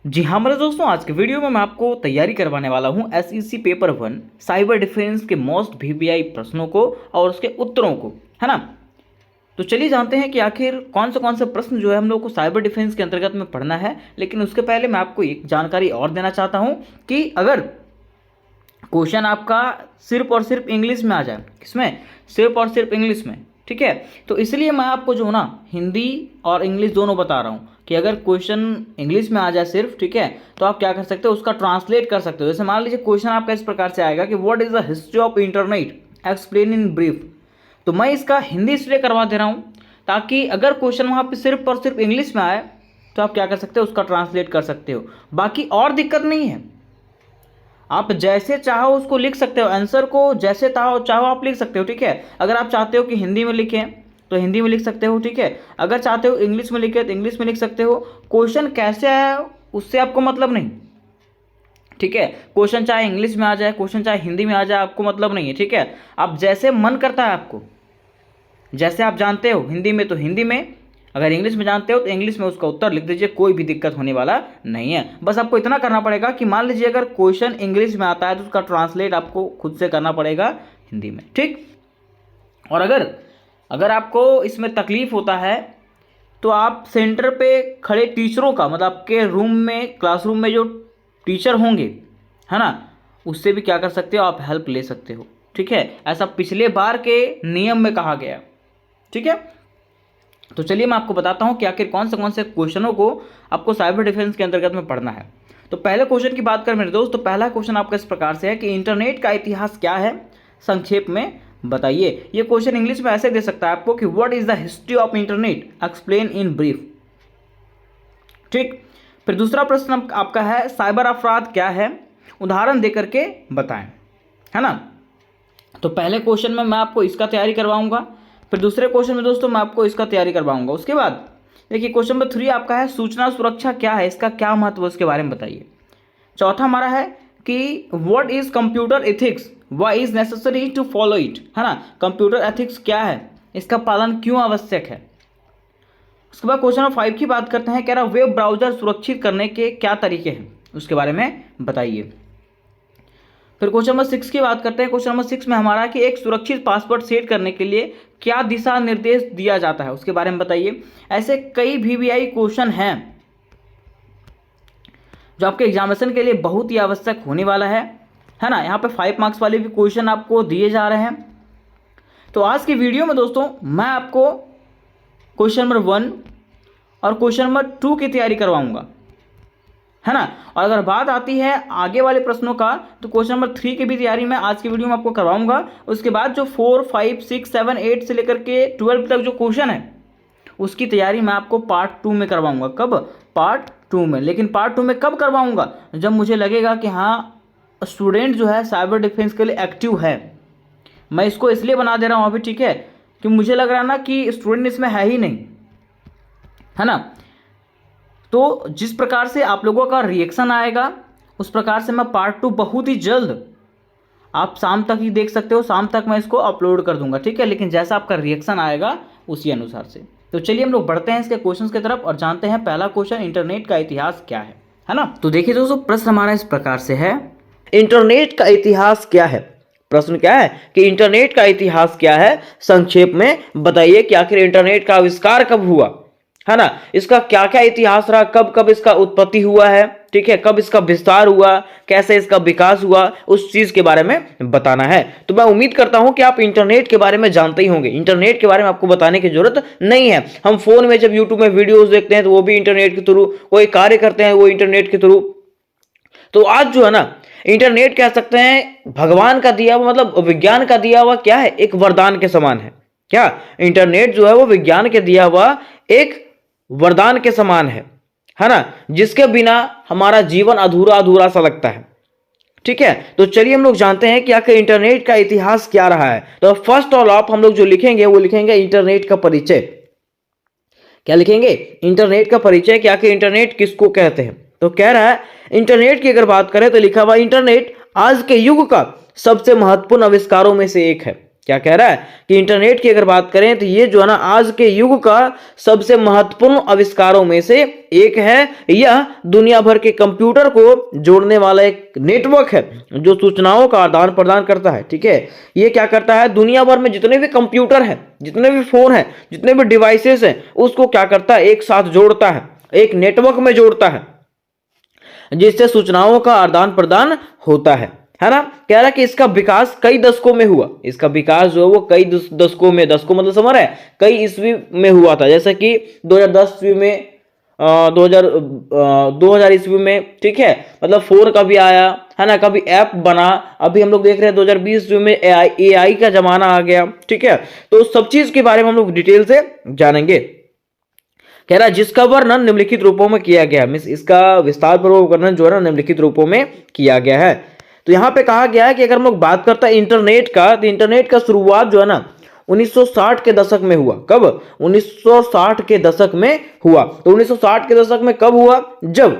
जी हाँ मेरे दोस्तों, आज के वीडियो में मैं आपको तैयारी करवाने वाला हूँ एसईसी पेपर 1 साइबर डिफेंस के मोस्ट वीवीआई प्रश्नों को और उसके उत्तरों को, है ना। तो चलिए जानते हैं कि आखिर कौन से प्रश्न जो है हम लोग को साइबर डिफेंस के अंतर्गत में पढ़ना है। लेकिन उसके पहले मैं आपको एक जानकारी और देना चाहता हूँ कि अगर क्वेश्चन आपका सिर्फ और सिर्फ इंग्लिश में आ जाए, किसमें, सिर्फ और सिर्फ इंग्लिश में, ठीक है, तो इसलिए मैं आपको जो ना हिंदी और इंग्लिश दोनों बता रहा हूँ कि अगर क्वेश्चन इंग्लिश में आ जाए सिर्फ, ठीक है, तो आप क्या कर सकते हो, उसका ट्रांसलेट कर सकते हो। जैसे मान लीजिए क्वेश्चन आपका इस प्रकार से आएगा कि what is the history of internet, explain in brief. तो मैं इसका हिंदी इसलिए करवा दे रहा हूँ ताकि अगर क्वेश्चन वहाँ पे सिर्फ और सिर्फ इंग्लिश में आए तो आप क्या कर सकते हो, उसका ट्रांसलेट कर सकते हो। बाकी और दिक्कत नहीं है, आप जैसे चाहो उसको लिख सकते हो, आंसर को जैसे चाहो आप लिख सकते हो, ठीक है। अगर आप चाहते हो कि हिंदी में लिखें तो हिंदी में लिख सकते हो, ठीक है। अगर चाहते हो इंग्लिश में लिखें तो इंग्लिश में लिख सकते हो। क्वेश्चन कैसे आया उससे आपको मतलब नहीं, ठीक है। क्वेश्चन चाहे इंग्लिश में आ जाए, क्वेश्चन चाहे हिंदी में आ जाए, आपको मतलब नहीं है, ठीक है। आप जैसे मन करता है आपको, जैसे आप जानते हो हिंदी में तो हिंदी में, अगर इंग्लिश में जानते हो तो इंग्लिश में उसका उत्तर लिख दीजिए, कोई भी दिक्कत होने वाला नहीं है। बस आपको इतना करना पड़ेगा कि मान लीजिए अगर क्वेश्चन इंग्लिश में आता है तो उसका ट्रांसलेट आपको खुद से करना पड़ेगा हिंदी में, ठीक। और अगर आपको इसमें तकलीफ होता है तो आप सेंटर पे खड़े टीचरों का, मतलब आपके रूम में, क्लासरूम में जो टीचर होंगे, है ना, उससे भी क्या कर सकते हो, आप हेल्प ले सकते हो, ठीक है। ऐसा पिछले बार के नियम में कहा गया, ठीक है। तो चलिए मैं आपको बताता हूं कि आखिर कौन से क्वेश्चनों को आपको साइबर डिफेंस के अंतर्गत में पढ़ना है। तो पहले क्वेश्चन की बात करें मेरे दोस्त, तो पहला क्वेश्चन आपका इस प्रकार से है कि इंटरनेट का इतिहास क्या है, संक्षेप में बताइए। ये क्वेश्चन इंग्लिश में ऐसे दे सकता है आपको कि what is the history of internet, explain in brief, ठीक। फिर दूसरा प्रश्न आपका है साइबर अपराध क्या है, उदाहरण देकर के बताएं, है ना। तो पहले क्वेश्चन में मैं आपको इसका तैयारी करवाऊंगा, फिर दूसरे क्वेश्चन में दोस्तों मैं आपको इसका तैयारी करवाऊंगा। उसके बाद देखिए क्वेश्चन नंबर 3 आपका है सूचना सुरक्षा क्या है, इसका क्या महत्व है, उसके बारे में बताइए। चौथा हमारा है कि what is computer ethics, why is necessary to follow it, है ना। कंप्यूटर एथिक्स क्या है, इसका पालन क्यों आवश्यक है। उसके बाद क्वेश्चन नंबर 5 की बात करते हैं, कह रहा वेब ब्राउजर सुरक्षित करने के क्या तरीके हैं, उसके बारे में बताइए। फिर क्वेश्चन नंबर 6 की बात करते हैं। क्वेश्चन नंबर 6 में हमारा कि एक सुरक्षित पासवर्ड सेट करने के लिए क्या दिशा निर्देश दिया जाता है, उसके बारे में बताइए। ऐसे कई वीवीआई क्वेश्चन हैं जो आपके एग्जामिनेशन के लिए बहुत ही आवश्यक होने वाला है ना। यहाँ पे 5 मार्क्स वाले भी क्वेश्चन आपको दिए जा रहे हैं। तो आज की वीडियो में दोस्तों मैं आपको क्वेश्चन नंबर 1 और क्वेश्चन नंबर 2 की तैयारी करवाऊंगा, है ना। और अगर बात आती है आगे वाले प्रश्नों का तो क्वेश्चन नंबर 3 की भी तैयारी मैं आज की वीडियो में आपको करवाऊंगा। उसके बाद जो 4, 5, 6, 7, 8 से लेकर के 12 तक जो क्वेश्चन है उसकी तैयारी मैं आपको पार्ट 2 में करवाऊंगा। कब, पार्ट 2 में। लेकिन पार्ट 2 में कब करवाऊंगा, जब मुझे लगेगा कि हाँ स्टूडेंट जो है साइबर डिफेंस के लिए एक्टिव है। मैं इसको इसलिए बना दे रहा हूँ अभी, ठीक है, कि मुझे लग रहा है ना कि स्टूडेंट इसमें है ही नहीं, है ना। तो जिस प्रकार से आप लोगों का रिएक्शन आएगा उस प्रकार से मैं पार्ट 2 बहुत ही जल्द, आप शाम तक ही देख सकते हो, शाम तक मैं इसको अपलोड कर दूंगा, ठीक है। लेकिन जैसा आपका रिएक्शन आएगा उसी अनुसार से। तो चलिए हम लोग बढ़ते हैं इसके क्वेश्चंस की तरफ और जानते हैं पहला क्वेश्चन इंटरनेट का इतिहास क्या है ना। तो देखिए दोस्तों प्रश्न हमारा इस प्रकार से है, इंटरनेट का इतिहास क्या है। प्रश्न क्या है कि इंटरनेट का इतिहास क्या है, संक्षेप में बताइए कि आखिर इंटरनेट का आविष्कार कब हुआ, है ना। इसका क्या क्या इतिहास रहा, कब कब इसका उत्पत्ति हुआ है, ठीक है, कब इसका विस्तार हुआ, कैसे इसका विकास हुआ, उस चीज के बारे में बताना है। तो मैं उम्मीद करता हूं कि आप इंटरनेट के बारे में जानते ही होंगे। इंटरनेट के बारे में आपको बताने की जरूरत नहीं है। हम फोन में जब यूट्यूब में वीडियोस देखते हैं तो वो भी इंटरनेट के थ्रू, कोई कार्य करते हैं वो इंटरनेट के थ्रू। तो आज जो है ना इंटरनेट कह सकते हैं भगवान का दिया हुआ, मतलब विज्ञान का दिया हुआ क्या है, एक वरदान के समान है। क्या इंटरनेट जो है वो विज्ञान के दिया हुआ एक वरदान के समान है ना, जिसके बिना हमारा जीवन अधूरा अधूरा सा लगता है, ठीक है। तो चलिए हम लोग जानते हैं कि आखिर इंटरनेट का इतिहास क्या रहा है। तो फर्स्ट ऑल ऑफ हम लोग जो लिखेंगे वो लिखेंगे इंटरनेट का परिचय। क्या लिखेंगे, इंटरनेट का परिचय, कि आखिर इंटरनेट किसको कहते हैं। तो कह रहा है इंटरनेट की अगर बात करें तो लिखा हुआ इंटरनेट आज के युग का सबसे महत्वपूर्ण आविष्कारों में से एक है। क्या कह रहा है कि इंटरनेट की अगर बात करें तो ये जो है ना आज के युग का सबसे महत्वपूर्ण आविष्कारों में से एक है। यह दुनिया भर के कंप्यूटर को जोड़ने वाला एक नेटवर्क है जो सूचनाओं का आदान प्रदान करता है। ठीक है, ये क्या करता है, दुनिया भर में जितने भी कंप्यूटर है, जितने भी फोन है, जितने भी डिवाइसेस हैं, उसको क्या करता है, एक साथ जोड़ता है, एक नेटवर्क में जोड़ता है, जिससे सूचनाओं का आदान प्रदान होता है ना। कह रहा है कि इसका विकास कई दशकों में हुआ। इसका विकास जो है वो कई दशकों में, दशकों मतलब समझ रहा है, कई ईस्वी में हुआ था। जैसे कि 2010 ईस्वी में, 2000 ईस्वी में, ठीक है, मतलब फोन कभी आया है ना, कभी ऐप बना, अभी हम लोग देख रहे हैं 2020 ईस्वी में एआई का जमाना आ गया। ठीक है, तो सब चीज के बारे में हम लोग डिटेल से जानेंगे। कह रहा है जिसका वर्णन निम्नलिखित रूपों में किया गया है, मीन्स इसका विस्तार पूर्वक वर्णन जो है ना निम्नलिखित रूपों में किया गया है। तो यहां पे कहा गया है कि अगर हम लोग बात करते हैं इंटरनेट का, तो इंटरनेट का शुरुआत जो है ना 1960 के दशक में हुआ। कब? 1960 के दशक में हुआ। तो 1960 के दशक में कब हुआ? जब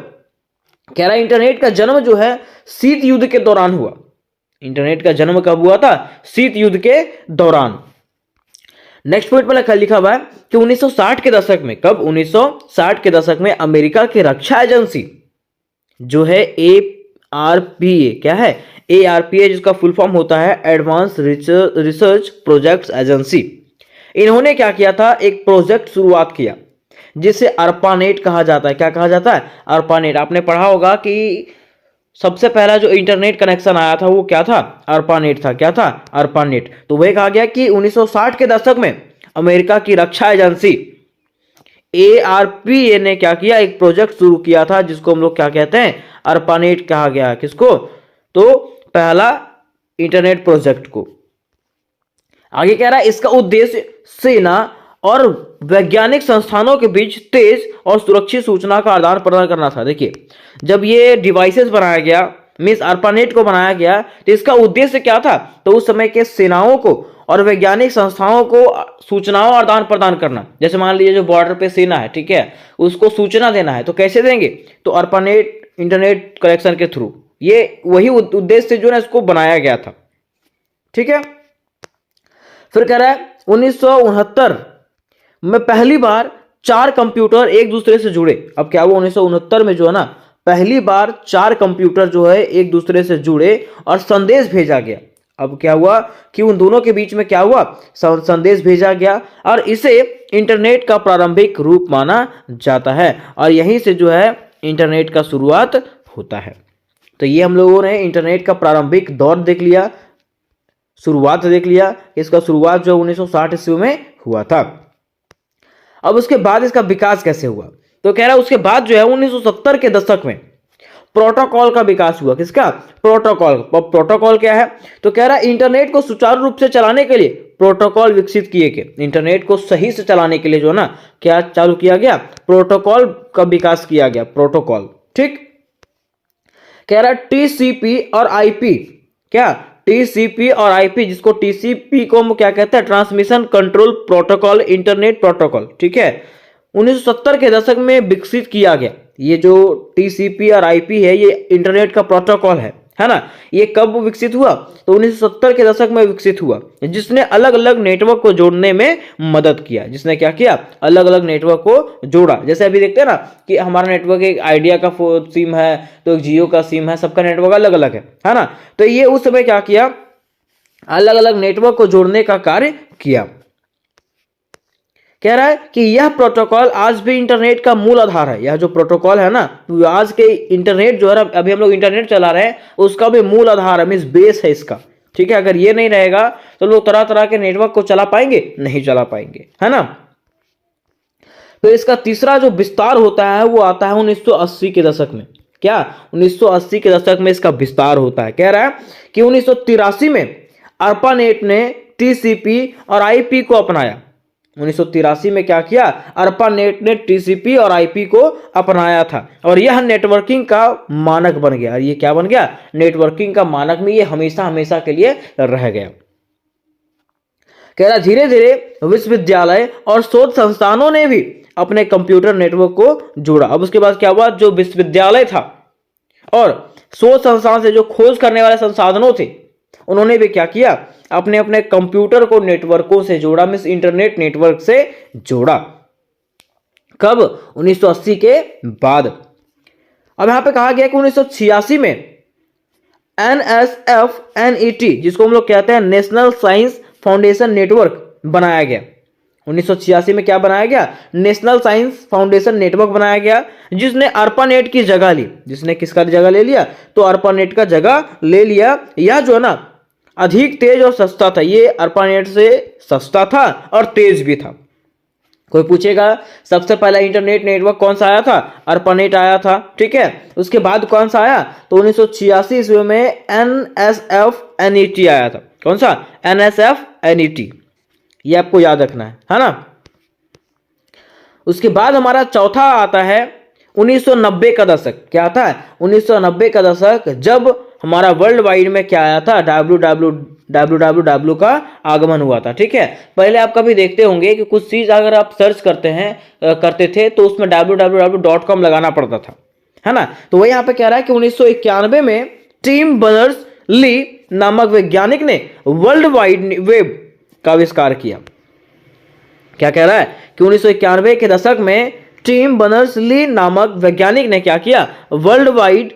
कह रहा है इंटरनेट का जन्म जो है शीत युद्ध के दौरान हुआ। इंटरनेट का जन्म कब हुआ था? शीत युद्ध के दौरान। नेक्स्ट पॉइंट पर लिखा हुआ है कि 1960 के दशक में, कब? 1960 के दशक में अमेरिका की रक्षा एजेंसी जो है ARPA, क्या है? ARPA, जिसका फुल फॉर्म होता है एडवांस रिसर्च प्रोजेक्ट्स एजेंसी। इन्होंने क्या किया था? एक प्रोजेक्ट शुरुआत किया जिसे ARPANET कहा जाता है। क्या कहा जाता है? ARPANET। आपने पढ़ा होगा कि सबसे पहला जो इंटरनेट कनेक्शन आया था वो क्या था? ARPANET था। क्या था? ARPANET। तो वह कहा गया कि 1960 के दशक में अमेरिका की रक्षा एजेंसी ARPA ने क्या किया? एक प्रोजेक्ट शुरू किया था जिसको हम लोग क्या कहते हैं? ARPANET कहा गया। किसको? तो पहला इंटरनेट प्रोजेक्ट को। आगे कह रहा है इसका उद्देश्य सेना और वैज्ञानिक संस्थानों के बीच तेज और सुरक्षित सूचना का आदान प्रदान करना था। देखिए, जब ये डिवाइसेस बनाया गया, मीन्स ARPANET को बनाया गया, तो इसका उद्देश्य क्या था? तो उस समय के सेनाओं को और वैज्ञानिक संस्थाओं को सूचनाओं आदान प्रदान करना। जैसे मान लीजिए जो बॉर्डर पे सेना है, ठीक है, उसको सूचना देना है, तो कैसे देंगे? तो ARPANET इंटरनेट कनेक्शन के थ्रू। ये वही उद्देश्य से जो है इसको बनाया गया था। ठीक है, फिर कह रहा है 1969 में पहली बार 4 कंप्यूटर एक दूसरे से जुड़े। अब क्या हुआ? 1969 में जो है ना पहली बार 4 कंप्यूटर जो है एक दूसरे से जुड़े और संदेश भेजा गया। अब क्या हुआ कि उन दोनों के बीच में क्या हुआ? संदेश भेजा गया, और इसे इंटरनेट का प्रारंभिक रूप माना जाता है, और यहीं से जो है इंटरनेट का शुरुआत होता है। तो ये हम लोगों ने इंटरनेट का प्रारंभिक दौर देख लिया, शुरुआत देख लिया। इसका शुरुआत जो 1960 ईस्वी में हुआ था। अब उसके बाद इसका विकास कैसे हुआ? तो कह रहा है उसके बाद जो है 1970 के दशक में प्रोटोकॉल का विकास हुआ। किसका? प्रोटोकॉल। प्रोटोकॉल क्या है? तो कह रहा है इंटरनेट को सुचारू रूप से चलाने के लिए प्रोटोकॉल विकसित किए गए। इंटरनेट को सही से चलाने के लिए जो है ना क्या चालू किया गया? प्रोटोकॉल का विकास किया गया। प्रोटोकॉल। ठीक, कह रहा है TCP और IP। क्या? TCP और IP, जिसको TCP को हम क्या कहते हैं? Transmission control protocol, internet protocol. ठीक है, 1970 के दशक में विकसित किया गया। ये जो TCP और IP है ये इंटरनेट का प्रोटोकॉल है ना। ये कब विकसित हुआ? तो 1970 के दशक में विकसित हुआ, जिसने अलग अलग नेटवर्क को जोड़ने में मदद किया। जिसने क्या किया? अलग अलग नेटवर्क को जोड़ा। जैसे अभी देखते हैं ना कि हमारा नेटवर्क एक आइडिया का सिम है, तो एक जियो का सिम है, सबका नेटवर्क अलग अलग है ना। तो ये उस समय क्या किया? अलग अलग नेटवर्क को जोड़ने का कार्य किया। कह रहा है कि यह प्रोटोकॉल आज भी इंटरनेट का मूल आधार है। यह जो प्रोटोकॉल है ना, आज के इंटरनेट जो है, अभी हम लोग इंटरनेट चला रहे हैं, उसका भी मूल आधार है, मींस बेस है इसका। ठीक है, अगर ये नहीं रहेगा तो लोग तरह तरह के नेटवर्क को चला पाएंगे? नहीं चला पाएंगे, है ना। तो इसका तीसरा जो विस्तार होता है वो आता है 1980 के दशक में। क्या? 1980 के दशक में इसका विस्तार होता है। कह रहा है कि 1983 में ARPANET ने TCP और IP को अपनाया। 1983 में क्या किया? ARPANET ने TCP और IP को अपनाया था, और यह नेटवर्किंग का मानक बन गया। ये क्या बन गया? नेटवर्किंग का मानक में ये हमेशा हमेशा के लिए रह गया। कह रहा धीरे धीरे विश्वविद्यालय और शोध संस्थानों ने भी अपने कंप्यूटर नेटवर्क को जोड़ा। अब उसके बाद क्या हुआ? जो विश्वविद्यालय था और शोध संस्थान से जो खोज करने वाले संसाधनों थे, उन्होंने भी क्या किया, अपने अपने कंप्यूटर को नेटवर्कों से जोड़ा, मीन्स इंटरनेट नेटवर्क से जोड़ा। कब? 1980 के बाद। अब यहां पे कहा गया कि 1986 में NSF-NET, जिसको हम लोग कहते हैं नेशनल साइंस फाउंडेशन नेटवर्क, बनाया गया। 1986 में क्या बनाया गया? नेशनल साइंस फाउंडेशन नेटवर्क बनाया गया, जिसने ARPANET की जगह ली। जिसने किसका जगह ले लिया? तो ARPANET का जगह ले लिया। यह जो है ना अधिक तेज और सस्ता था, ये ARPANET से सस्ता था और तेज भी था। कोई पूछेगा सबसे पहला इंटरनेट नेटवर्क कौन सा आया था? ARPANET आया था, ठीक है। उसके बाद कौन सा आया? तो 1986 ईस्वी में NSF-NET आया था। कौन सा? NSF-NET, ये आपको याद रखना है ना। उसके बाद हमारा चौथा आता है 1990 का दशक। क्या आता है? 1990 का दशक, जब हमारा वर्ल्ड वाइड में क्या आया था? www का आगमन हुआ था, ठीक है। पहले आप कभी देखते होंगे कि कुछ चीज अगर आप सर्च करते थे तो उसमें www.com लगाना पड़ता था, है ना। तो वही यहाँ पे कह रहा है कि 1991 में टिम बर्नर्स ली नामक वैज्ञानिक ने वर्ल्ड वाइड वेब का आविष्कार किया। क्या कह रहा है कि 1991 के दशक में टिम बर्नर्स ली नामक वैज्ञानिक ने क्या किया? वर्ल्ड वाइड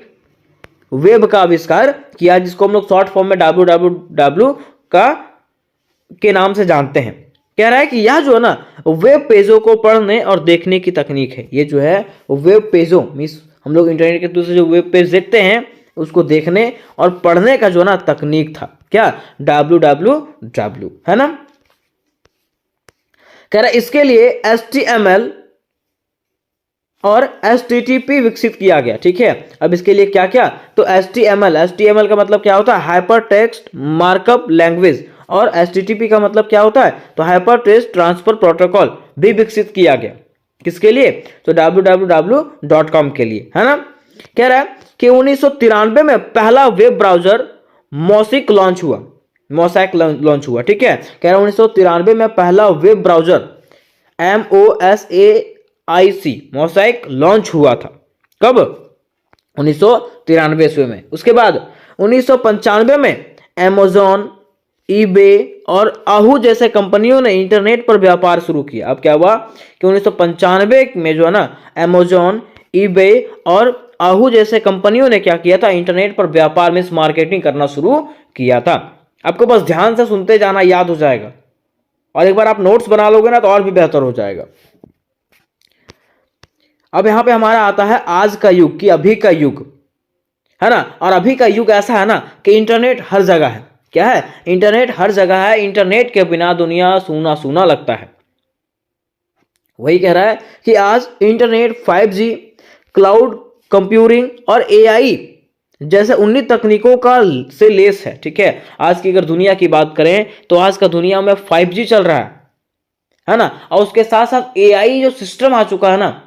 वेब का आविष्कार किया, जिसको हम लोग शॉर्ट फॉर्म में www के नाम से जानते हैं। कह रहा है कि यह जो है ना वेब पेजों को पढ़ने और देखने की तकनीक है। ये जो है वेब पेजों, मीन्स हम लोग इंटरनेट के थ्रू से जो वेब पेज देखते हैं उसको देखने और पढ़ने का जो है ना तकनीक था। क्या? www, है ना। कह रहा है इसके लिए HTML और HTTP विकसित किया गया, ठीक है। अब इसके लिए क्या क्या? तो HTML का मतलब क्या होता है? Hyper text markup language. और HTTP का मतलब क्या होता है? तो हाइपर टेक्स्ट ट्रांसफर प्रोटोकॉल भी विकसित किया गया। किसके लिए? तो www.com के लिए, है ना। कह रहा है कि 1993 में पहला वेब ब्राउजर मोसैक लॉन्च हुआ, ठीक है। कह रहा है 1993 में पहला वेब ब्राउजर मोसैक लॉन्च हुआ था। कब? 1993 ईस्वी में। उसके बाद 1995 में अमेज़न, ईबे और आहू जैसे कंपनियों ने इंटरनेट पर व्यापार शुरू किया। अब क्या हुआ कि 1995 में जो है ना अमेज़न, ईबे और आहू जैसे कंपनियों ने क्या किया था? इंटरनेट पर व्यापार में मार्केटिंग करना शुरू किया था। आपको बस ध्यान से सुनते जाना, याद हो जाएगा, और एक बार आप नोट्स बना लोगे ना तो और भी बेहतर हो जाएगा। अब यहां पे हमारा आता है आज का युग, कि अभी का युग, है ना। और अभी का युग ऐसा है ना कि इंटरनेट हर जगह है। क्या है? इंटरनेट हर जगह है। इंटरनेट के बिना दुनिया सूना सूना लगता है। वही कह रहा है कि आज इंटरनेट 5G, क्लाउड कंप्यूटिंग और AI जैसे 19 तकनीकों का से लेस है, ठीक है। आज की अगर दुनिया की बात करें तो आज का दुनिया में 5G चल रहा है ना। और उसके साथ साथ AI जो सिस्टम आ चुका है ना,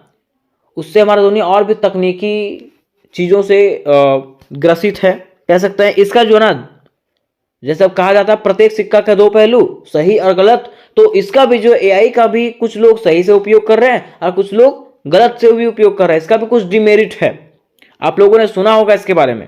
उससे हमारा दुनिया और भी तकनीकी चीज़ों से ग्रसित है, कह सकते हैं। इसका जो है ना, जैसे अब कहा जाता है प्रत्येक सिक्का का दो पहलू, सही और गलत, तो इसका भी जो AI का भी कुछ लोग सही से उपयोग कर रहे हैं और कुछ लोग गलत से भी उपयोग कर रहे हैं। इसका भी कुछ डिमेरिट है, आप लोगों ने सुना होगा इसके बारे में।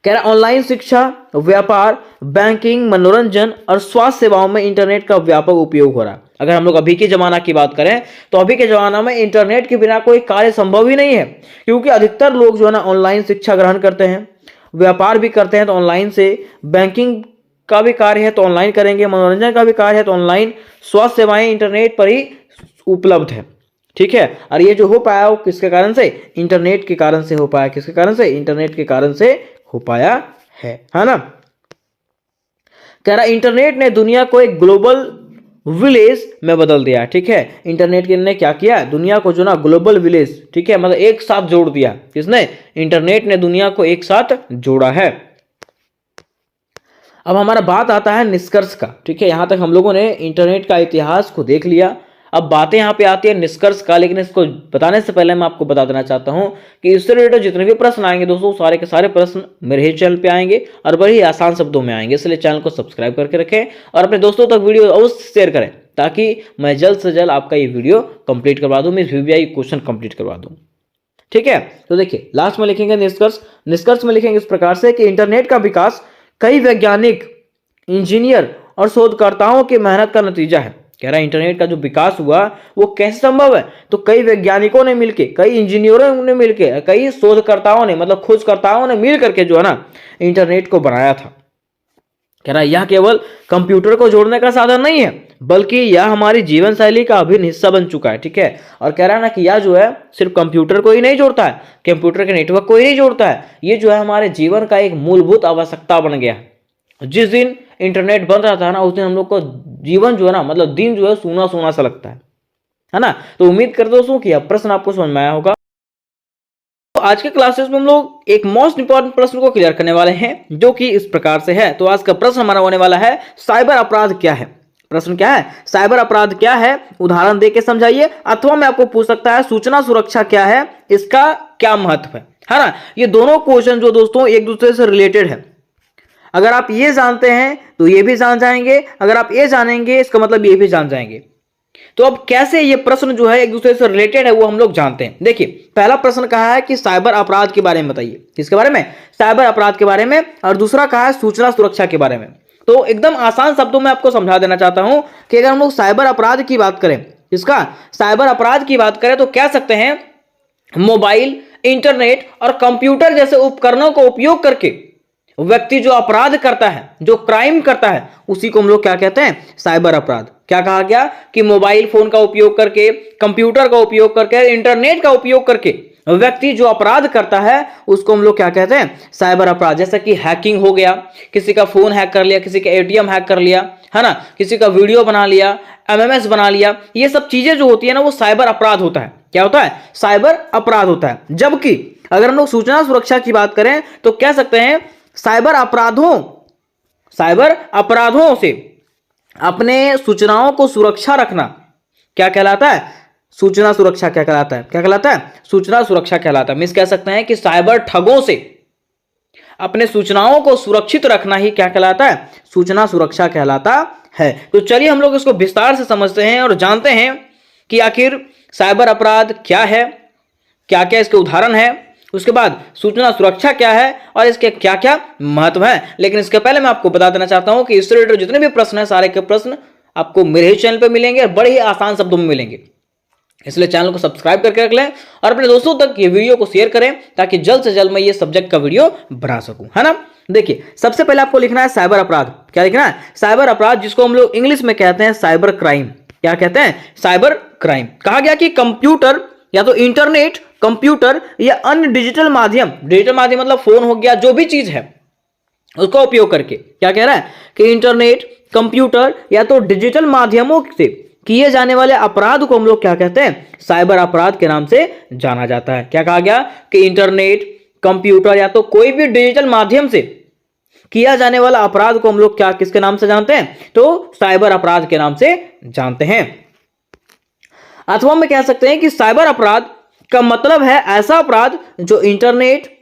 कह रहा ऑनलाइन शिक्षा, व्यापार, बैंकिंग, मनोरंजन और स्वास्थ्य सेवाओं में इंटरनेट का व्यापक उपयोग हो रहा है। अगर हम लोग अभी के जमाना की बात करें तो अभी के जमाना में इंटरनेट के बिना कोई कार्य संभव ही नहीं है, क्योंकि अधिकतर लोग जो है ना ऑनलाइन शिक्षा ग्रहण करते हैं, व्यापार भी करते हैं तो ऑनलाइन से, बैंकिंग का भी कार्य है तो ऑनलाइन करेंगे, मनोरंजन का भी कार्य है तो ऑनलाइन, स्वास्थ्य सेवाएं इंटरनेट पर ही उपलब्ध है, ठीक है। और ये जो हो पाया वो किसके कारण से? इंटरनेट के कारण से हो पाया। किसके कारण से? इंटरनेट के कारण से हो पाया है ना। कह रहा इंटरनेट ने दुनिया को एक ग्लोबल विलेज में बदल दिया, ठीक है। इंटरनेट ने क्या किया? दुनिया को जो ना ग्लोबल विलेज, ठीक है, मतलब एक साथ जोड़ दिया। किसने? इंटरनेट ने दुनिया को एक साथ जोड़ा है। अब हमारा बात आता है निष्कर्ष का, ठीक है। यहां तक हम लोगों ने इंटरनेट का इतिहास को देख लिया। अब बातें यहाँ पे आती है निष्कर्ष का, लेकिन इसको बताने से पहले मैं आपको बता देना चाहता हूँ कि इससे रिलेटेड जितने भी प्रश्न आएंगे दोस्तों, सारे के सारे प्रश्न मेरे ही चैनल पे आएंगे और बड़े ही आसान शब्दों में आएंगे। इसलिए चैनल को सब्सक्राइब करके रखें और अपने दोस्तों तक वीडियो अवश्य शेयर करें, ताकि मैं जल्द से जल्द आपका ये वीडियो कंप्लीट करवा दूँ, मैं VBI क्वेश्चन कंप्लीट करवा दूँ। ठीक है। तो देखिए लास्ट में लिखेंगे निष्कर्ष। निष्कर्ष में लिखेंगे इस प्रकार से कि इंटरनेट का विकास कई वैज्ञानिक, इंजीनियर और शोधकर्ताओं की मेहनत का नतीजा है। कह रहा है इंटरनेट का जो विकास हुआ वो कैसे संभव है, तो कई वैज्ञानिकों ने मिलके, कई इंजीनियरों ने मिलके, कई शोधकर्ताओं ने मतलब खोजकर्ताओं ने मिल करके जो है ना इंटरनेट को बनाया था। कह रहा है यह केवल कंप्यूटर को जोड़ने का साधन नहीं है, बल्कि यह हमारी जीवन शैली का अभिन्न हिस्सा बन चुका है। ठीक है। और कह रहा है ना कि यह जो है सिर्फ कंप्यूटर को ही नहीं जोड़ता है, कंप्यूटर के नेटवर्क को ही नहीं जोड़ता है, ये जो है हमारे जीवन का एक मूलभूत आवश्यकता बन गया है। जिस दिन इंटरनेट बंद रहता है ना उस दिन हम लोग को जीवन जो है ना मतलब दिन जो है सूना सूना सा लगता है ना। तो उम्मीद करते दोस्तों कि यह प्रश्न आपको समझ में आया होगा। तो आज के क्लासेस में हम लोग एक मोस्ट इंपॉर्टेंट प्रश्न को क्लियर करने वाले हैं जो कि इस प्रकार से है। तो आज का प्रश्न हमारा होने वाला है साइबर अपराध क्या है। प्रश्न क्या है, साइबर अपराध क्या है, उदाहरण देके समझाइए। अथवा मैं आपको पूछ सकता है सूचना सुरक्षा क्या है, इसका क्या महत्व है ना। ये दोनों क्वेश्चन जो दोस्तों एक दूसरे से रिलेटेड है। अगर आप ये जानते हैं तो ये भी जान जाएंगे, अगर आप ये जानेंगे इसका मतलब ये भी जान जाएंगे। तो अब कैसे ये प्रश्न जो है एक दूसरे से रिलेटेड है वो हम लोग जानते हैं। देखिए पहला प्रश्न कहा है कि साइबर अपराध के बारे में बताइए। किसके बारे में, साइबर अपराध के बारे में। और दूसरा कहा है सूचना सुरक्षा के बारे में। तो एकदम आसान शब्दों में आपको समझा देना चाहता हूं कि अगर हम लोग साइबर अपराध की बात करें, इसका साइबर अपराध की बात करें तो कह सकते हैं मोबाइल, इंटरनेट और कंप्यूटर जैसे उपकरणों का उपयोग करके व्यक्ति जो अपराध करता है, जो क्राइम करता है, उसी को हम लोग क्या कहते हैं, साइबर अपराध। क्या कहा गया कि मोबाइल फोन का उपयोग करके, कंप्यूटर का उपयोग करके, इंटरनेट का उपयोग करके व्यक्ति जो अपराध करता है उसको हम लोग क्या कहते हैं, साइबर अपराध। जैसे कि हैकिंग हो गया, किसी का फोन हैक कर लिया, किसी का एटीएम हैक कर लिया, है ना, किसी का वीडियो बना लिया, एमएमएस बना लिया, ये सब चीजें जो होती है ना वो साइबर अपराध होता है। क्या होता है, साइबर अपराध होता है। जबकि अगर हम लोग सूचना सुरक्षा की बात करें तो कह सकते हैं साइबर अपराधों से अपने सूचनाओं को सुरक्षा रखना क्या कहलाता है, सूचना सुरक्षा क्या कहलाता है, क्या कहलाता है, सूचना सुरक्षा कहलाता है। मिस कह सकते हैं कि साइबर ठगों से अपने सूचनाओं को सुरक्षित रखना ही क्या कहलाता है, सूचना सुरक्षा कहलाता है। तो चलिए हम लोग इसको विस्तार से समझते हैं और जानते हैं कि आखिर साइबर अपराध क्या है, क्या क्या इसके उदाहरण है, उसके बाद सूचना सुरक्षा क्या है और इसके क्या क्या महत्व है। लेकिन इसके पहले मैं आपको बता देना चाहता हूं कि इससे रिलेटेड जितने भी प्रश्न हैं सारे के प्रश्न आपको मेरे ही चैनल पे मिलेंगे और बड़े ही आसान शब्दों में मिलेंगे। इसलिए चैनल को सब्सक्राइब करके रख लें और अपने दोस्तों तक ये वीडियो को शेयर करें ताकि जल्द से जल्द मैं ये सब्जेक्ट का वीडियो बना सकूं, है ना। देखिए सबसे पहले आपको लिखना है साइबर अपराध। क्या लिखना है, साइबर अपराध, जिसको हम लोग इंग्लिश में कहते हैं साइबर क्राइम। क्या कहते हैं, साइबर क्राइम। कहा गया कि कंप्यूटर या तो इंटरनेट, कंप्यूटर या अन्य डिजिटल माध्यम, डिजिटल माध्यम मतलब फोन हो गया, जो भी चीज है उसका उपयोग करके, क्या कह रहा है कि इंटरनेट, कंप्यूटर या तो डिजिटल माध्यमों से किए जाने वाले अपराध को हम लोग क्या कहते हैं, साइबर अपराध के नाम से जाना जाता है। क्या कहा गया कि इंटरनेट, कंप्यूटर या तो कोई भी डिजिटल माध्यम से किया जाने वाला अपराध को हम लोग क्या किसके नाम से जानते हैं, तो साइबर अपराध के नाम से जानते हैं। अथवा में कह सकते हैं कि साइबर अपराध का मतलब है ऐसा अपराध जो इंटरनेट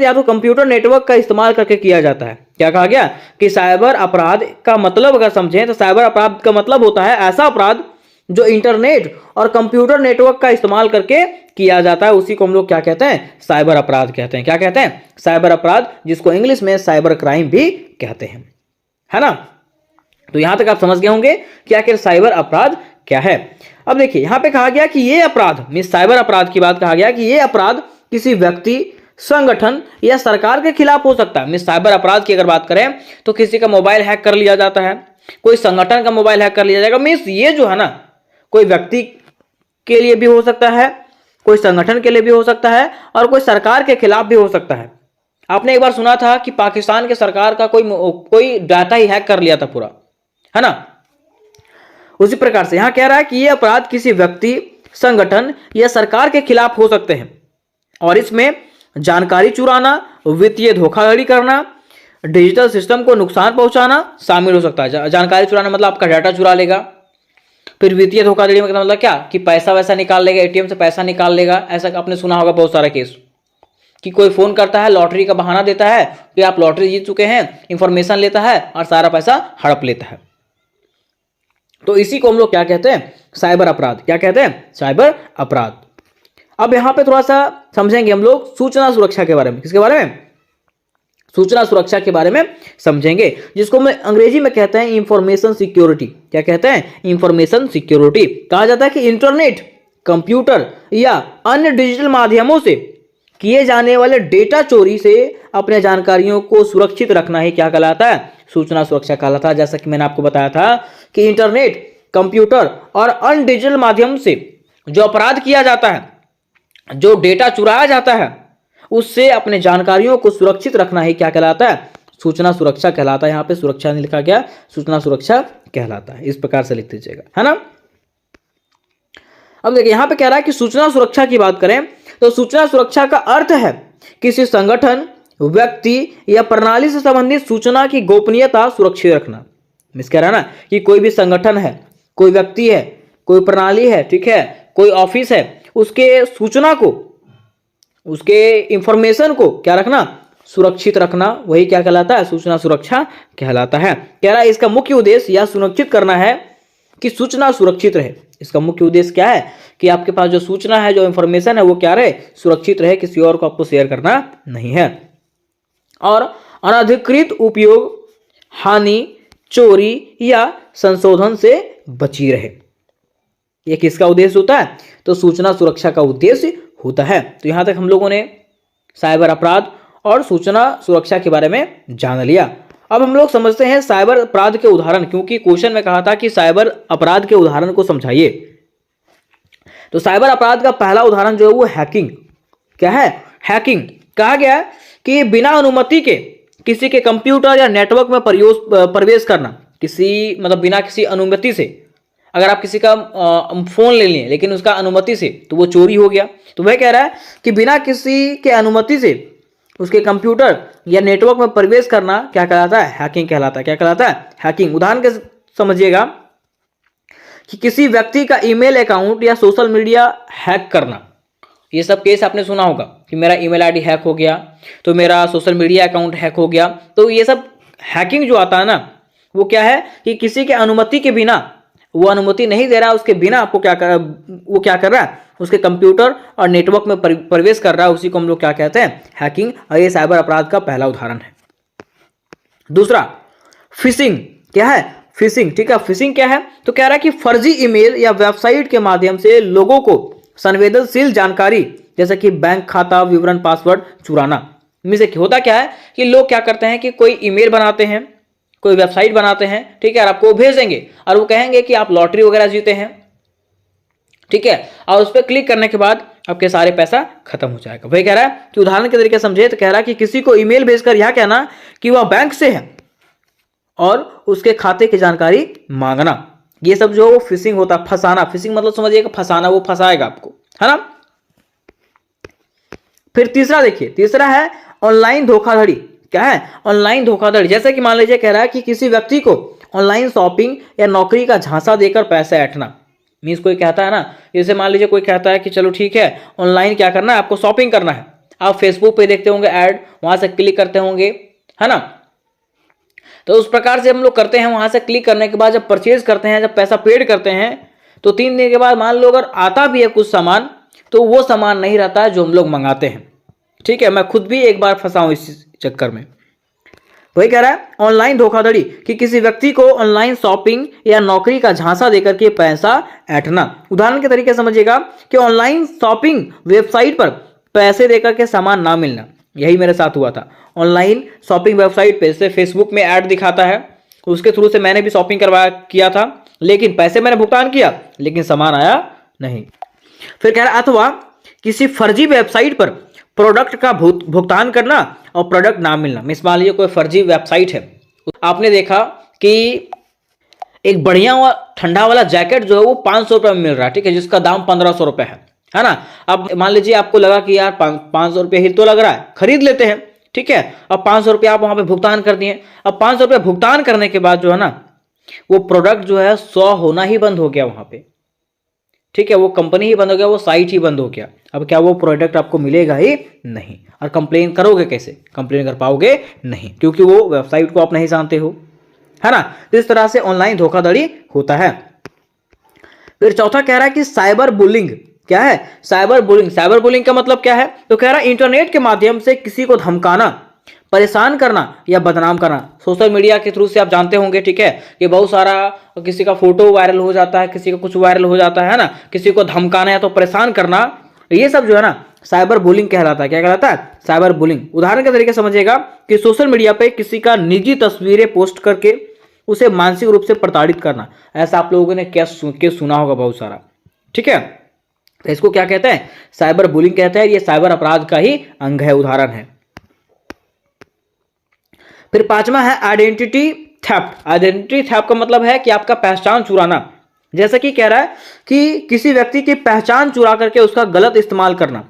या तो कंप्यूटर नेटवर्क का इस्तेमाल करके किया जाता है। क्या कहा गया कि साइबर अपराध का मतलब अगर समझें तो साइबर अपराध का मतलब होता है ऐसा अपराध जो इंटरनेट और कंप्यूटर नेटवर्क का इस्तेमाल करके किया जाता है, उसी को हम लोग क्या कहते हैं, साइबर अपराध कहते हैं। क्या कहते हैं, साइबर अपराध, जिसको इंग्लिश में साइबर क्राइम भी कहते हैं, है ना। तो यहां तक आप समझ गए होंगे कि आखिर साइबर अपराध क्या है। अब देखिए यहां पे कहा गया कि ये अपराध, मिस साइबर अपराध की बात कहा गया कि ये अपराध किसी व्यक्ति, संगठन या सरकार के खिलाफ हो सकता है। मिस साइबर अपराध की अगर बात करें तो किसी का मोबाइल हैक कर लिया जाता है, कोई संगठन का मोबाइल हैक कर लिया जाएगा। मिस ये जो है ना कोई व्यक्ति के लिए भी हो सकता है, कोई संगठन के लिए भी हो सकता है और कोई सरकार के खिलाफ भी हो सकता है। आपने एक बार सुना था कि पाकिस्तान के सरकार का कोई डाटा ही हैक कर लिया था पूरा, है ना। उसी प्रकार से यहां कह रहा है कि यह अपराध किसी व्यक्ति, संगठन या सरकार के खिलाफ हो सकते हैं और इसमें जानकारी चुराना, वित्तीय धोखाधड़ी करना, डिजिटल सिस्टम को नुकसान पहुंचाना शामिल हो सकता है। जानकारी चुराना मतलब आपका डाटा चुरा लेगा। फिर वित्तीय धोखाधड़ी में मतलब क्या कि पैसा वैसा निकाल लेगा, एटीएम से पैसा निकाल लेगा। ऐसा आपने सुना होगा बहुत सारा केस कि कोई फोन करता है, लॉटरी का बहाना देता है कि आप लॉटरी जीत चुके हैं, इंफॉर्मेशन लेता है और सारा पैसा हड़प लेता है। तो इसी को हम लोग क्या कहते हैं, साइबर अपराध। क्या कहते हैं, साइबर अपराध। अब यहां पे थोड़ा सा समझेंगे हम लोग सूचना सुरक्षा के बारे में। किसके बारे में? सूचना सुरक्षा के बारे में समझेंगे, जिसको मैं अंग्रेजी में कहते हैं इंफॉर्मेशन सिक्योरिटी। क्या कहते हैं? Information security. कहा जाता है कि इंटरनेट, कंप्यूटर या अन्य डिजिटल माध्यमों से किए जाने वाले डेटा चोरी से अपने जानकारियों को सुरक्षित रखना ही क्या कहलाता है? सूचना सुरक्षा कहलाता है। जैसा कि मैंने आपको बताया था कि इंटरनेट, कंप्यूटर और अन्य डिजिटल माध्यम से जो अपराध किया जाता है, जो डेटा चुराया जाता है, उससे अपने जानकारियों को सुरक्षित रखना ही क्या कहलाता है? सूचना सुरक्षा कहलाता है। यहां पे सुरक्षा नहीं लिखा गया, सूचना सुरक्षा कहलाता है। इस प्रकार से लिख दीजिएगा, है ना। अब देखिए यहां पे कह रहा है कि सूचना सुरक्षा की बात करें तो सूचना सुरक्षा का अर्थ है किसी संगठन, व्यक्ति या प्रणाली से संबंधित सूचना की गोपनीयता सुरक्षित रखना। मिस कह रहा है ना कि कोई भी संगठन है, कोई व्यक्ति है, कोई प्रणाली है, ठीक है, कोई ऑफिस है, उसके सूचना को, उसके इंफॉर्मेशन को क्या रखना? सुरक्षित रखना। वही क्या कहलाता है? सूचना सुरक्षा कहलाता है। कह रहा है इसका मुख्य उद्देश्य यह सुनिश्चित करना है कि सूचना सुरक्षित रहे। इसका मुख्य उद्देश्य क्या है? कि आपके पास जो सूचना है, जो इंफॉर्मेशन है, वो क्या रहे? सुरक्षित रहे, किसी और को आपको शेयर करना नहीं है। और अनधिकृत उपयोग, हानि, चोरी या संशोधन से बची रहे। ये किसका उद्देश्य होता है? तो सूचना सुरक्षा का उद्देश्य होता है। तो यहां तक हम लोगों ने साइबर अपराध और सूचना सुरक्षा के बारे में जान लिया। अब हम लोग समझते हैं साइबर अपराध के उदाहरण, क्योंकि क्वेश्चन में कहा था कि साइबर अपराध के उदाहरण को समझाइए। तो साइबर अपराध का पहला उदाहरण जो है वो हैकिंग। क्या है? हैकिंग। कहा गया है कि बिना अनुमति के किसी के कंप्यूटर या नेटवर्क में प्रवेश करना, किसी मतलब बिना किसी अनुमति से, अगर आप किसी का फोन ले लें लेकिन उसका अनुमति से, तो वो चोरी हो गया। तो वह कह रहा है कि बिना किसी के अनुमति से उसके कंप्यूटर या नेटवर्क में प्रवेश करना क्या कहलाता है? हैकिंग कहलाता है। क्या कहलाता है? हैकिंग। उदाहरण के समझिएगा कि किसी व्यक्ति का ईमेल अकाउंट या सोशल मीडिया हैक करना। ये सब केस आपने सुना होगा कि मेरा ईमेल आईडी हैक हो गया, तो मेरा सोशल मीडिया अकाउंट हैक हो गया। तो ये सब हैकिंग जो आता है ना, वो क्या है कि किसी के अनुमति के बिना, वो अनुमति नहीं दे रहा, उसके बिना आपको क्या कर, वो क्या कर रहा है? उसके कंप्यूटर और नेटवर्क में प्रवेश कर रहा है। उसी को हम लोग क्या कहते हैं? हैकिंग। और ये साइबर अपराध का पहला उदाहरण है। दूसरा, फिशिंग। क्या है? फिशिंग। ठीक है, फिशिंग क्या है? तो कह रहा है कि फर्जी ईमेल या वेबसाइट के माध्यम से लोगों को संवेदनशील जानकारी जैसे कि बैंक खाता विवरण, पासवर्ड चुराना। इनमें से होता क्या है कि लोग क्या करते हैं कि कोई ईमेल बनाते हैं, कोई वेबसाइट बनाते हैं, ठीक है, और आपको भेज देंगे और वो कहेंगे कि आप लॉटरी वगैरह जीते हैं, ठीक है, और उस पर क्लिक करने के बाद आपके सारे पैसा खत्म हो जाएगा। वही कह रहा है कि उदाहरण के तरीके समझे तो कह रहा है कि किसी को ईमेल भेजकर यह कहना कि वह बैंक से है और उसके खाते की जानकारी मांगना। ये सब जो वो फिशिंग होता है, फंसाना। फिशिंग मतलब समझिएगा फंसाना, वो फंसाएगा आपको, है ना। फिर तीसरा देखिए, तीसरा है ऑनलाइन धोखाधड़ी। क्या है? ऑनलाइन धोखाधड़ी। जैसे कि मान लीजिए कह रहा है कि किसी व्यक्ति को ऑनलाइन शॉपिंग या नौकरी का झांसा देकर पैसे ऐंठना। मीन्स कोई कहता है ना, जैसे मान लीजिए कोई कहता है कि चलो ठीक है, ऑनलाइन क्या करना है, आपको शॉपिंग करना है। आप फेसबुक पे देखते होंगे ऐड, वहां से क्लिक करते होंगे, है ना। तो उस प्रकार से हम लोग करते हैं। वहां से क्लिक करने के बाद जब परचेज करते हैं, जब पैसा पेड करते हैं, तो 3 दिन के बाद मान लो अगर आता भी है कुछ सामान, तो वो सामान नहीं रहता है जो हम लोग मंगाते हैं। ठीक है, मैं खुद भी एक बार फंसा हूं इस चक्कर में। वही कह रहा है ऑनलाइन धोखाधड़ी कि किसी व्यक्ति को ऑनलाइन शॉपिंग या नौकरी का झांसा देकर के पैसा ऐंठना। उदाहरण के तरीके समझिएगा कि ऑनलाइन शॉपिंग वेबसाइट पर पैसे देकर के सामान ना मिलना। यही मेरे साथ हुआ था। ऑनलाइन शॉपिंग वेबसाइट पे जैसे फेसबुक में ऐड दिखाता है, उसके थ्रू से मैंने भी शॉपिंग किया था, लेकिन पैसे मैंने भुगतान किया लेकिन सामान आया नहीं। फिर कह रहा है अथवा किसी फर्जी वेबसाइट पर प्रोडक्ट का भुगतान करना और प्रोडक्ट ना मिलना। मिस मान लीजिए कोई फर्जी वेबसाइट है, आपने देखा कि एक बढ़िया ठंडा वाला जैकेट जो है वो 500 रुपये में मिल रहा है, ठीक है, जिसका दाम 1500 रुपये है ना। अब मान लीजिए आपको लगा कि यार 500 रुपये ही तो लग रहा है, खरीद लेते हैं, ठीक है। अब 500 रुपये आप वहां पे भुगतान कर दिए। अब 500 रुपये भुगतान करने के बाद जो है ना, वो प्रोडक्ट जो है 100 होना ही बंद हो गया वहां पे, ठीक है, वो कंपनी ही बंद हो गया, वो साइट ही बंद हो गया। अब क्या वो प्रोडक्ट आपको मिलेगा ही नहीं। और कंप्लेन करोगे कैसे? कंप्लेन कर पाओगे नहीं, क्योंकि वो वेबसाइट को आप नहीं जानते हो, है ना। तो इस तरह से ऑनलाइन धोखाधड़ी होता है। फिर चौथा कह रहा है कि साइबर बुलिंग। क्या है? Cyber bullying. साइबर बुलिंग का मतलब क्या है? तो कह रहा है इंटरनेट के माध्यम से किसी को धमकाना, परेशान करना या बदनाम करना। सोशल मीडिया के थ्रू से आप जानते होंगे, ठीक है, कि बहुत सारा किसी का फोटो वायरल हो जाता है, किसी का कुछ वायरल हो जाता है ना, किसी को धमकाना या तो परेशान करना, ये सब जो है ना साइबर बुलिंग कहलाता है। क्या कहलाता है? Cyber bullying. उदाहरण के तरीके समझिएगा कि सोशल मीडिया पे किसी का निजी तस्वीरें पोस्ट करके उसे मानसिक रूप से प्रताड़ित करना। ऐसा आप लोगों ने क्या सुना होगा बहुत सारा, ठीक है। तो इसको क्या कहते हैं? साइबर बुलिंग कहते हैं। ये साइबर अपराध का ही अंग है, उदाहरण है। फिर पांचवा है आइडेंटिटी थेफ्ट। आइडेंटिटी थेफ्ट का मतलब है कि आपका पहचान चुराना। जैसा कि कह रहा है कि किसी व्यक्ति की पहचान चुरा करके उसका गलत इस्तेमाल करना।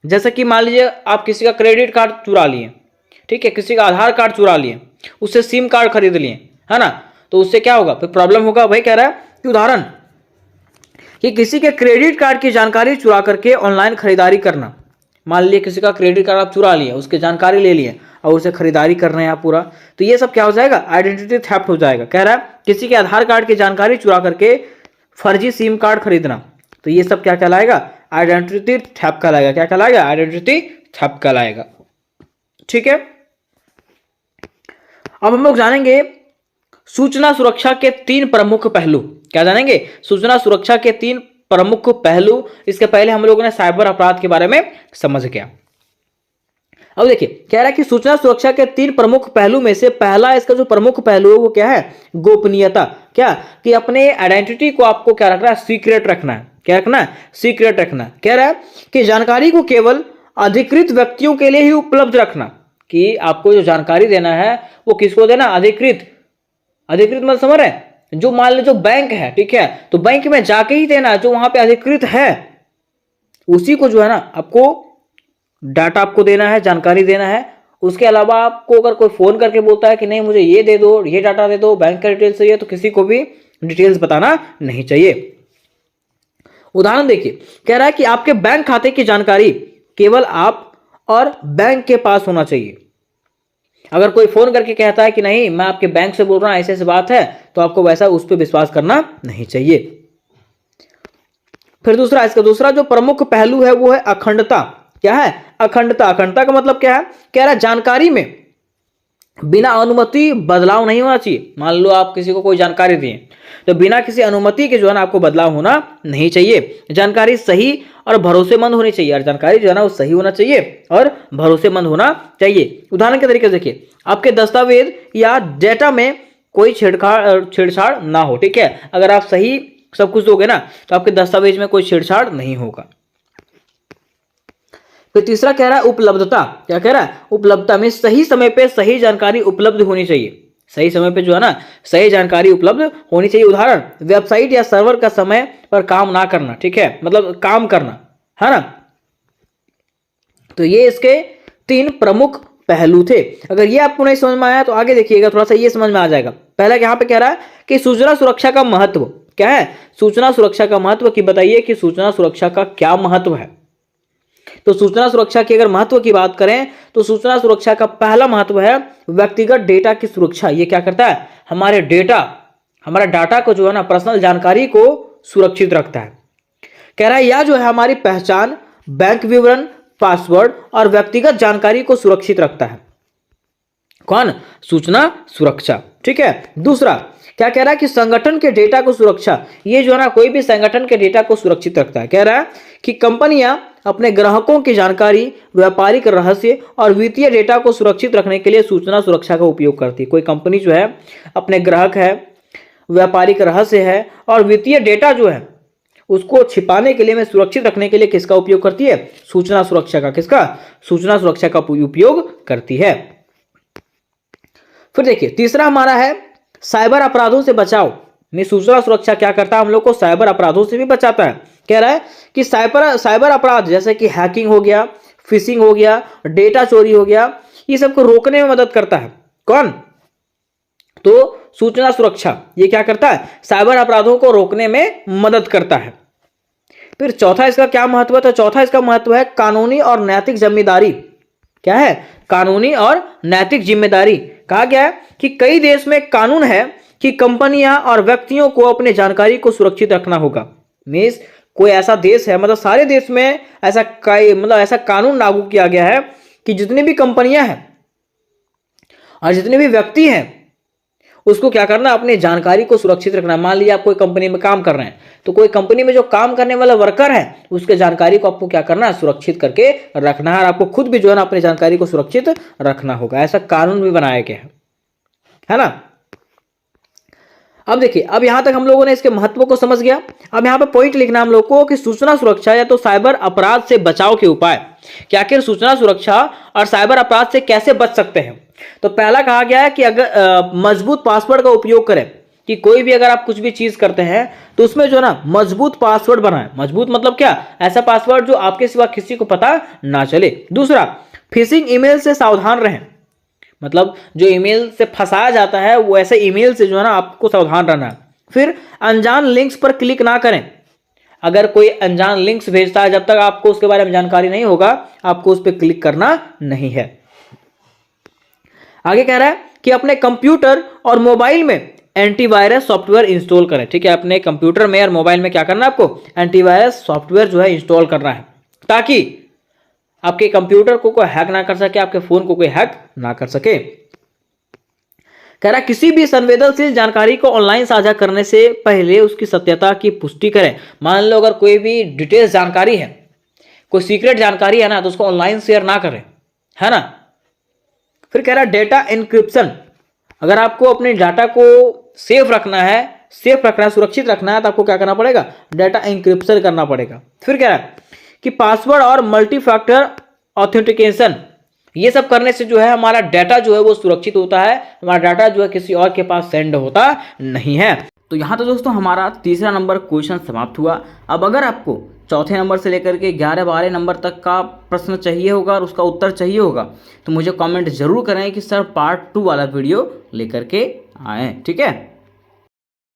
जैसे कि मान लीजिए आप किसी का क्रेडिट कार्ड चुरा लिए, ठीक है, किसी का आधार कार्ड चुरा लिए, उससे सिम कार्ड खरीद लिए, है ना, तो उससे क्या होगा? फिर प्रॉब्लम होगा। वही कह रहा है कि उदाहरण कि किसी के क्रेडिट कार्ड की जानकारी चुरा करके ऑनलाइन खरीदारी करना। मान लीजिए किसी का क्रेडिट कार्ड आप चुरा लिए, उसकी जानकारी ले लिए और उसे खरीदारी कर रहे हैं आप पूरा, तो ये सब क्या हो जाएगा? आइडेंटिटी थेफ्ट हो जाएगा। कह रहा है किसी के आधार कार्ड की जानकारी चुरा करके फर्जी सिम कार्ड खरीदना, तो ये सब क्या कहलाएगा? आइडेंटिटी थेफ्ट कहलाएगा। क्या कहलाएगा? आइडेंटिटी थेफ्ट कहलाएगा, ठीक है। अब हम लोग जानेंगे सूचना सुरक्षा के 3 प्रमुख पहलू। क्या जानेंगे? सूचना सुरक्षा के 3 प्रमुख पहलू। इसके पहले हम लोगों ने साइबर अपराध के बारे में समझ गया। अब देखिए कह रहा है कि सूचना सुरक्षा के 3 प्रमुख पहलू में से पहला इसका जो प्रमुख पहलू है वो क्या है? गोपनीयता। क्या? कि अपने आइडेंटिटी को आपको क्या रखना है? सीक्रेट रखना है। क्या रखना है? सीक्रेट रखना है। कह रहा है कि जानकारी को केवल अधिकृत व्यक्तियों के लिए ही उपलब्ध रखना। कि आपको जो जानकारी देना है वो किसको देना? अधिकृत। अधिकृत मतलब समझ रहे हैं? जो मान लो जो बैंक है, ठीक है, तो बैंक में जाके ही देना, जो वहां पे अधिकृत है उसी को जो है ना आपको डाटा आपको देना है, जानकारी देना है। उसके अलावा आपको अगर कोई फोन करके बोलता है कि नहीं मुझे ये दे दो, ये डाटा दे दो, बैंक का डिटेल्स चाहिए, तो किसी को भी डिटेल्स बताना नहीं चाहिए। उदाहरण देखिए, कह रहा है कि आपके बैंक खाते की जानकारी केवल आप और बैंक के पास होना चाहिए। अगर कोई फोन करके कहता है कि नहीं मैं आपके बैंक से बोल रहा हूं, ऐसे ऐसे बात है, तो आपको वैसा उस पर विश्वास करना नहीं चाहिए। फिर दूसरा, इसका दूसरा जो प्रमुख पहलू है वो है अखंडता। क्या है? अखंडता। अखंडता का मतलब क्या है? कह रहा है जानकारी में बिना अनुमति बदलाव नहीं होना चाहिए। मान लो आप किसी को कोई जानकारी दिए तो बिना किसी अनुमति के जो है ना आपको बदलाव होना नहीं चाहिए। जानकारी सही और भरोसेमंद होनी चाहिए, और जानकारी जो है ना वो सही होना चाहिए और भरोसेमंद होना चाहिए। उदाहरण के तरीके से देखिए, आपके दस्तावेज या डेटा में कोई छेड़छाड़ ना हो, ठीक है। अगर आप सही सब कुछ दोगे ना तो आपके दस्तावेज में कोई छेड़छाड़ नहीं होगा। फिर तीसरा कह रहा है उपलब्धता। क्या कह रहा है? उपलब्धता में सही समय पे सही जानकारी उपलब्ध होनी चाहिए। सही समय पे जो है ना सही जानकारी उपलब्ध होनी चाहिए। उदाहरण, वेबसाइट या सर्वर का समय पर काम ना करना, ठीक है, मतलब काम करना, है ना। तो ये इसके 3 प्रमुख पहलू थे। अगर ये आपको नहीं समझ में आया तो आगे देखिएगा, थोड़ा सा ये समझ में आ जाएगा। पहला यहाँ पे कह रहा है कि सूचना सुरक्षा का महत्व। क्या है? सूचना सुरक्षा का महत्व। कि बताइए कि सूचना सुरक्षा का क्या महत्व है। तो सूचना सुरक्षा की अगर महत्व की बात करें तो सूचना सुरक्षा का पहला महत्व है व्यक्तिगत डेटा की सुरक्षा। ये क्या करता है? हमारे डेटा, हमारा डाटा को जो है ना पर्सनल जानकारी को सुरक्षित रखता है। कह रहा है यह जो है हमारी पहचान, बैंक विवरण, पासवर्ड और व्यक्तिगत जानकारी को सुरक्षित रखता है। कौन? सूचना सुरक्षा, ठीक है। दूसरा क्या कह रहा है कि संगठन के डेटा को सुरक्षा। ये जो है ना कोई भी संगठन के डेटा को सुरक्षित रखता है। कह रहा है कि कंपनियां अपने ग्राहकों की जानकारी, व्यापारिक रहस्य और वित्तीय डेटा को सुरक्षित रखने के लिए सूचना सुरक्षा का उपयोग करती है। कोई कंपनी जो है अपने ग्राहक है, व्यापारिक रहस्य है और वित्तीय डेटा जो है उसको छिपाने के लिए, में सुरक्षित रखने के लिए किसका उपयोग करती है? सूचना सुरक्षा का। किसका? सूचना सुरक्षा का उपयोग करती है। फिर देखिए तीसरा हमारा है साइबर अपराधों से बचाव में सूचना सुरक्षा क्या करता है? हम लोग को साइबर अपराधों से भी बचाता है। कह रहा है कि साइबर अपराध जैसे कि हैकिंग हो गया, फिशिंग हो गया, डेटा चोरी हो गया, ये सबको रोकने में मदद करता है। कौन? तो सूचना सुरक्षा ये क्या करता है? साइबर अपराधों को रोकने में मदद करता है। फिर चौथा इसका क्या महत्व है? तो चौथा इसका महत्व है कानूनी और नैतिक जिम्मेदारी। क्या है? कानूनी और नैतिक जिम्मेदारी। कहा गया है कि कई देश में कानून है कि कंपनियां और व्यक्तियों को अपने जानकारी को सुरक्षित रखना होगा। मींस कोई ऐसा देश है, मतलब सारे देश में ऐसा ऐसा कानून लागू किया गया है कि जितनी भी कंपनियां हैं और जितने भी व्यक्ति हैं उसको क्या करना, अपनी जानकारी को सुरक्षित रखना। मान लीजिए आप कोई कंपनी में काम कर रहे हैं, तो कोई कंपनी में जो काम करने वाला वर्कर है उसके जानकारी को आपको क्या करना है, सुरक्षित करके रखना है। और आपको खुद भी जो है ना अपनी जानकारी को सुरक्षित रखना होगा। ऐसा कानून भी बनाया गया है ना। अब देखिए, अब यहां तक हम लोगों ने इसके महत्व को समझ गया। अब यहां पे पॉइंट लिखना हम लोग को कि सूचना सुरक्षा या तो साइबर अपराध से बचाव के उपाय, कि आखिर सूचना सुरक्षा और साइबर अपराध से कैसे बच सकते हैं। तो पहला कहा गया है कि अगर मजबूत पासवर्ड का उपयोग करें, कि कोई भी अगर आप कुछ भी चीज करते हैं तो उसमें जो ना मजबूत पासवर्ड बनाएं। मजबूत मतलब क्या, ऐसा पासवर्ड जो आपके सिवा किसी को पता ना चले। दूसरा, फिशिंग ईमेल से सावधान रहें, मतलब जो ईमेल से फंसाया जाता है वो ऐसे ईमेल से जो है ना आपको सावधान रहना है। फिर अनजान लिंक्स पर क्लिक ना करें। अगर कोई अनजान लिंक्स भेजता है, जब तक आपको उसके बारे में जानकारी नहीं होगा, आपको उस पर क्लिक करना नहीं है। आगे कह रहा है कि अपने कंप्यूटर और मोबाइल में एंटीवायरस सॉफ्टवेयर इंस्टॉल करें। ठीक है, अपने कंप्यूटर में और मोबाइल में क्या करना है, आपको एंटीवायरस सॉफ्टवेयर जो है इंस्टॉल करना है, ताकि आपके कंप्यूटर को कोई हैक ना कर सके, आपके फोन को कोई हैक ना कर सके। कह रहा किसी भी संवेदनशील जानकारी को ऑनलाइन साझा करने से पहले उसकी सत्यता की पुष्टि करें। मान लो अगर कोई भी डिटेल्स जानकारी है, कोई सीक्रेट जानकारी है ना, तो उसको ऑनलाइन शेयर ना करें, है ना। फिर कह रहा डेटा एन्क्रिप्शन, अगर आपको अपने डाटा को सेफ रखना है, सुरक्षित रखना है, तो आपको क्या करना पड़ेगा, डाटा एन्क्रिप्शन करना पड़ेगा। फिर कह रहा है कि पासवर्ड और मल्टी फैक्टर ऑथेंटिकेशन, ये सब करने से जो है हमारा डाटा जो है वो सुरक्षित होता है, हमारा डाटा जो है किसी और के पास सेंड होता नहीं है। तो यहाँ तो दोस्तों हमारा तीसरा नंबर क्वेश्चन समाप्त हुआ। अब अगर आपको चौथे नंबर से लेकर के 11-12 नंबर तक का प्रश्न चाहिए होगा और उसका उत्तर चाहिए होगा, तो मुझे कमेंट जरूर करें कि सर पार्ट 2 वाला वीडियो लेकर के आएँ। ठीक है।